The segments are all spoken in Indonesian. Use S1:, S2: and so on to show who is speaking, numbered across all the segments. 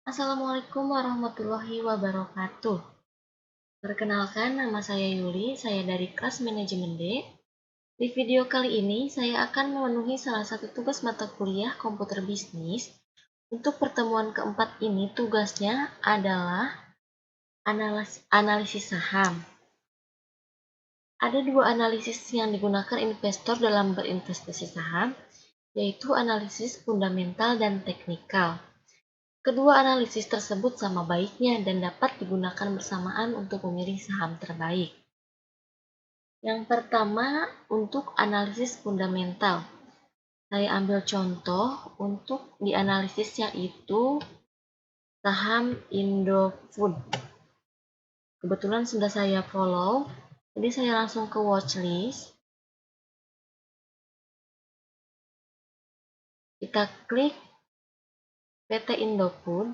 S1: Assalamualaikum warahmatullahi wabarakatuh. Perkenalkan, nama saya Yuli, saya dari kelas manajemen D. Di video kali ini, saya akan memenuhi salah satu tugas mata kuliah komputer bisnis. Untuk pertemuan keempat ini, tugasnya adalah analisis saham. Ada dua analisis yang digunakan investor dalam berinvestasi saham, yaitu analisis fundamental dan teknikal. Kedua analisis tersebut sama baiknya dan dapat digunakan bersamaan untuk memilih saham terbaik. Yang pertama, untuk analisis fundamental. Saya ambil contoh untuk dianalisis yaitu saham Indofood. Kebetulan sudah saya follow, jadi saya langsung ke watchlist. Kita klik PT Indofood.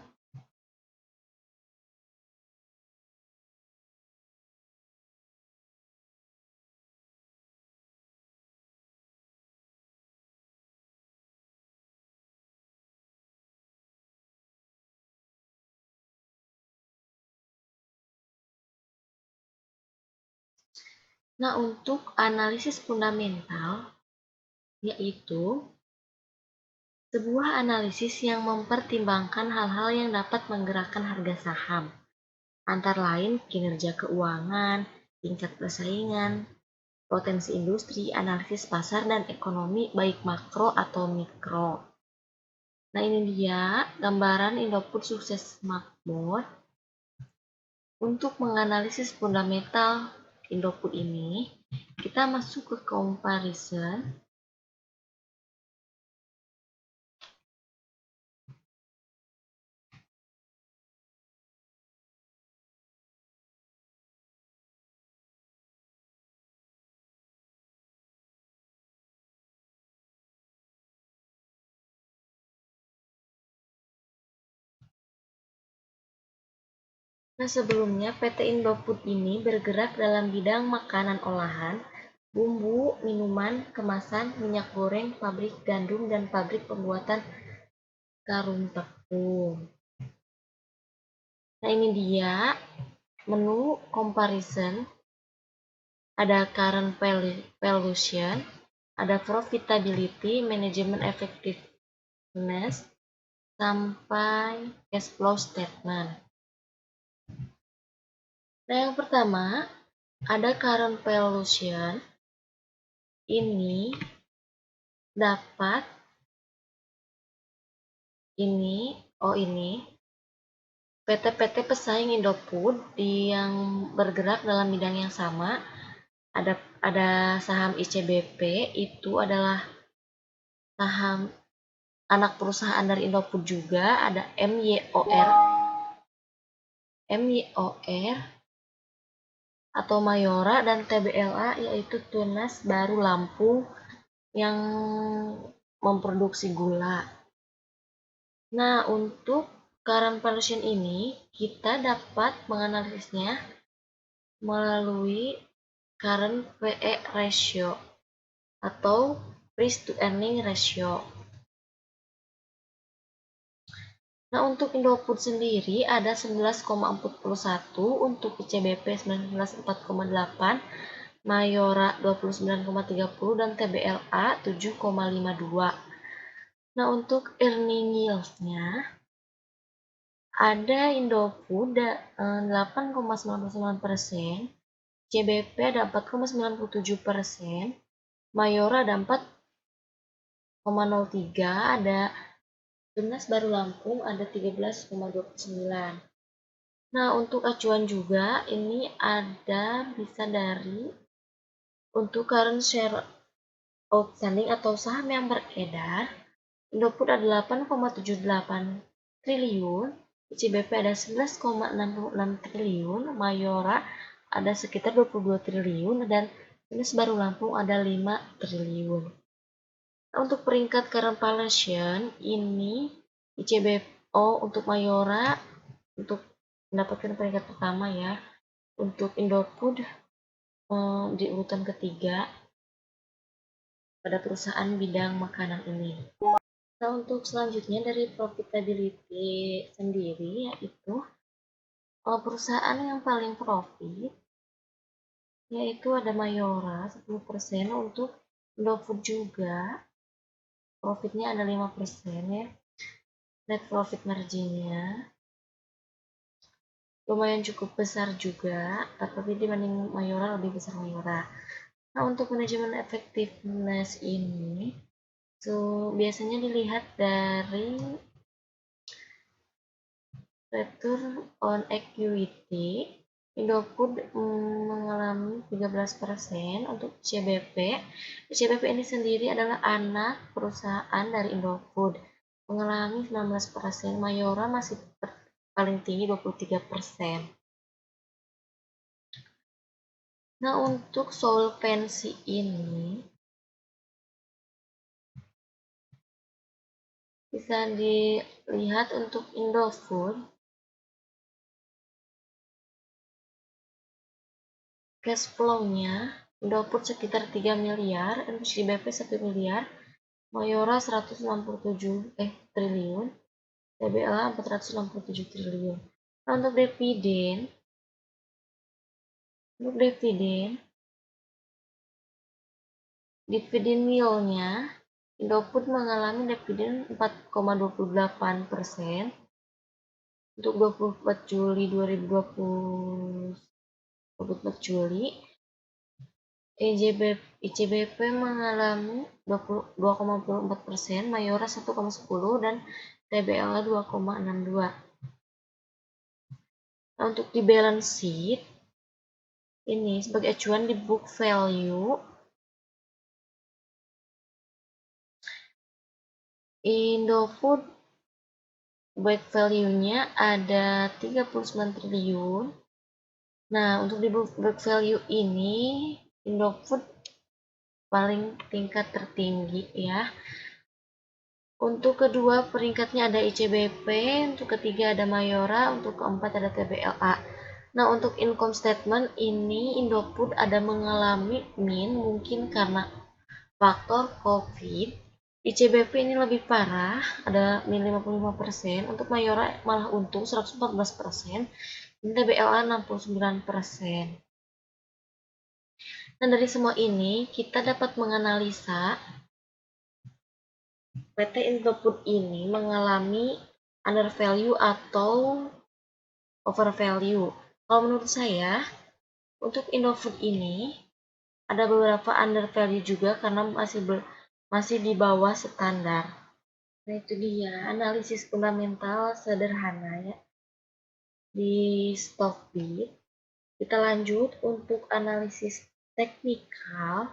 S1: Nah, untuk analisis fundamental, yaitu sebuah analisis yang mempertimbangkan hal-hal yang dapat menggerakkan harga saham, antara lain kinerja keuangan, tingkat persaingan, potensi industri, analisis pasar dan ekonomi baik makro atau mikro. Nah, ini dia gambaran Indofood sukses makmur. Untuk menganalisis fundamental Indofood ini, kita masuk ke comparison. Nah, sebelumnya PT Indofood ini bergerak dalam bidang makanan olahan, bumbu, minuman, kemasan, minyak goreng, pabrik gandum, dan pabrik pembuatan karung tepung. Nah, ini dia menu comparison. Ada current valuation, ada profitability, management effectiveness, sampai cash flow statement. Nah, yang pertama, ada current valuation. Ini dapat ini PT-PT pesaing Indofood yang bergerak dalam bidang yang sama. Ada saham ICBP, itu adalah saham anak perusahaan dari Indofood juga. Ada MYOR atau Mayora dan TBLA, yaitu Tunas Baru Lampung yang memproduksi gula. Nah, untuk current valuation ini kita dapat menganalisisnya melalui current PE ratio atau price to earning ratio. Nah, untuk Indofood sendiri ada 11,41, untuk ICBP 19,4,8, Mayora 29,30, dan TBLA 7,52. Nah, untuk earning yield-nya ada Indofood 8,99%, CBP ada 4,97%, Mayora ada 4,03, ada Tunas Baru Lampung ada 13,29. Nah, untuk acuan juga ini ada bisa dari untuk current share outstanding atau saham yang beredar. Indofood ada 8,78 triliun, ICBP ada 11,66 triliun, Mayora ada sekitar 22 triliun, dan Tunas Baru Lampung ada 5 triliun. Untuk peringkat current valuation ini ICBO untuk Mayora untuk mendapatkan peringkat pertama ya. Untuk Indofood di urutan ketiga pada perusahaan bidang makanan ini. Nah, untuk selanjutnya dari profitability sendiri, yaitu perusahaan yang paling profit, yaitu ada Mayora 10%, untuk Indofood juga profitnya ada 5% ya. Net profit marginnya lumayan cukup besar juga, tapi dibanding Mayora lebih besar Mayora. Nah, untuk manajemen effectiveness ini biasanya dilihat dari return on equity. Indofood mengalami 13% untuk CBP. CBP ini sendiri adalah anak perusahaan dari Indofood, mengalami 19%. Mayora masih paling tinggi 23%. Nah, untuk solvency ini bisa dilihat untuk Indofood, cash flow-nya Indofood sekitar 3 miliar, CBP 1 miliar, Mayora 167 triliun, TBLA 467 triliun. Nah, untuk dividen yield-nya Indofood mengalami dividen 4,28% untuk 24 Juli 2020. ICBP mengalami 2,24%, Mayora 1,10%, dan TBLA 2,62%. Nah, untuk di balance sheet ini sebagai acuan di book value, Indofood book value-nya ada 39 triliun. Nah, untuk di book value ini Indofood paling tingkat tertinggi ya. Untuk kedua peringkatnya ada ICBP, untuk ketiga ada Mayora, untuk keempat ada TBLA. Nah, untuk income statement ini Indofood ada mengalami min, mungkin karena faktor COVID. ICBP ini lebih parah, ada min 55%, untuk Mayora malah untung 114%, dan TBLA 69%. Nah, dari semua ini kita dapat menganalisa PT Indofood ini mengalami undervalue atau overvalue. Kalau menurut saya, untuk Indofood ini ada beberapa undervalue juga karena masih di bawah standar. Nah, itu dia analisis fundamental sederhana ya di Stockbit. Kita lanjut untuk analisis teknikal.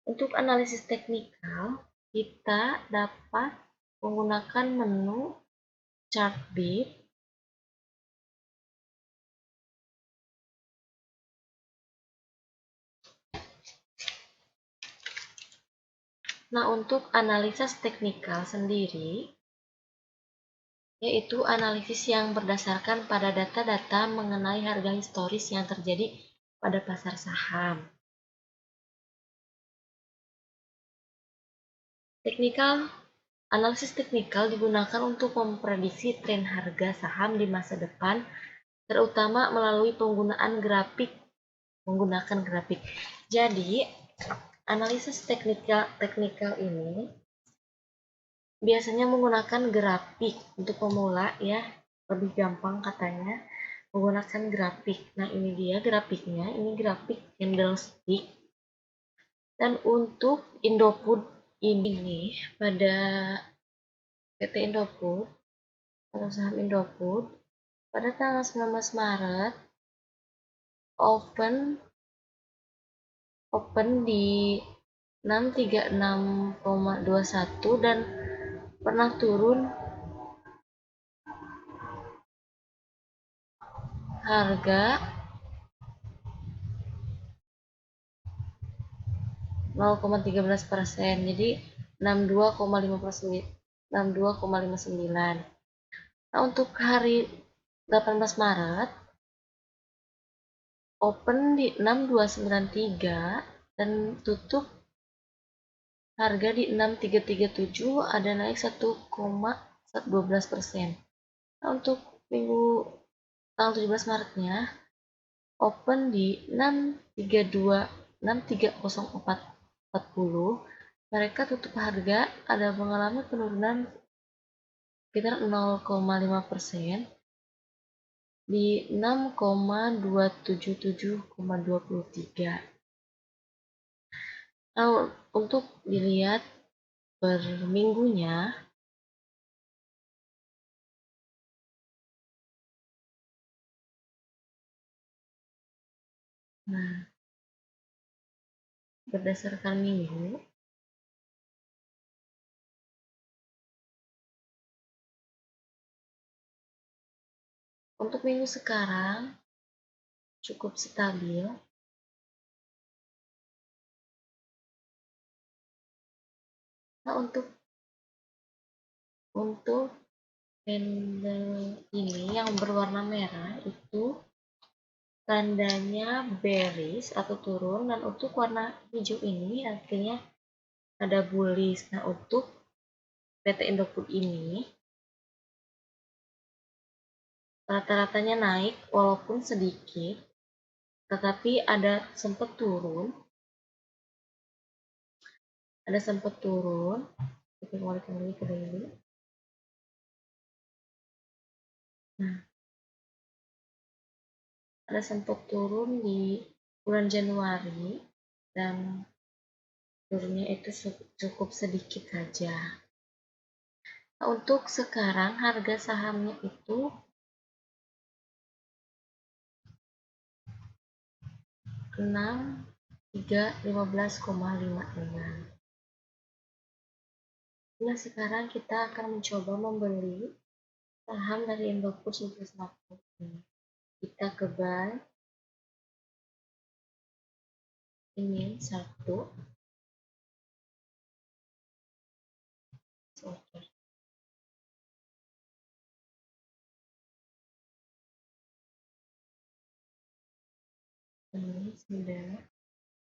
S1: Untuk analisis teknikal, kita dapat menggunakan menu Chartbeat. Nah, untuk analisis teknikal sendiri, yaitu analisis yang berdasarkan pada data-data mengenai harga historis yang terjadi pada pasar saham. Analisis teknikal digunakan untuk memprediksi tren harga saham di masa depan, terutama melalui menggunakan grafik. Jadi, analisis teknikal ini biasanya menggunakan grafik untuk pemula ya, lebih gampang katanya menggunakan grafik. Nah, ini dia grafiknya, ini grafik candlestick. Dan untuk Indofood ini pada PT Indofood atau saham Indofood pada tanggal 19 Maret open di 636,21 dan pernah turun harga 0,13%, jadi 62,59. Nah, untuk hari 18 Maret open di 6293 dan tutup Harga di 6337 ada naik 1,12%. Nah, untuk minggu tanggal 17 Maretnya open di 632 63040. Mereka tutup harga ada mengalami penurunan sekitar 0,5% di 6,277,23. Nah, untuk dilihat per minggunya, nah, berdasarkan minggu, untuk minggu sekarang cukup stabil. Nah, untuk candle ini yang berwarna merah itu tandanya bearish atau turun, dan untuk warna hijau ini artinya ada bullish. Nah, untuk PT Indofood ini rata-ratanya naik walaupun sedikit, tetapi ada sempat turun. Kita kembalikan lagi ke daily. Nah, ada sempat turun di bulan Januari dan turunnya itu cukup sedikit saja. Nah, untuk sekarang harga sahamnya itu 15,56. Nah, sekarang kita akan mencoba membeli saham dari Indofood Sukses Market. Kita ke buy ini satu. Oke. Ini sudah.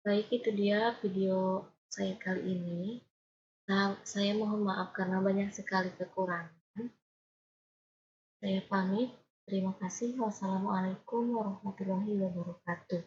S1: Baik, itu dia video saya kali ini. Nah, saya mohon maaf karena banyak sekali kekurangan. Saya pamit. Terima kasih. Wassalamualaikum warahmatullahi wabarakatuh.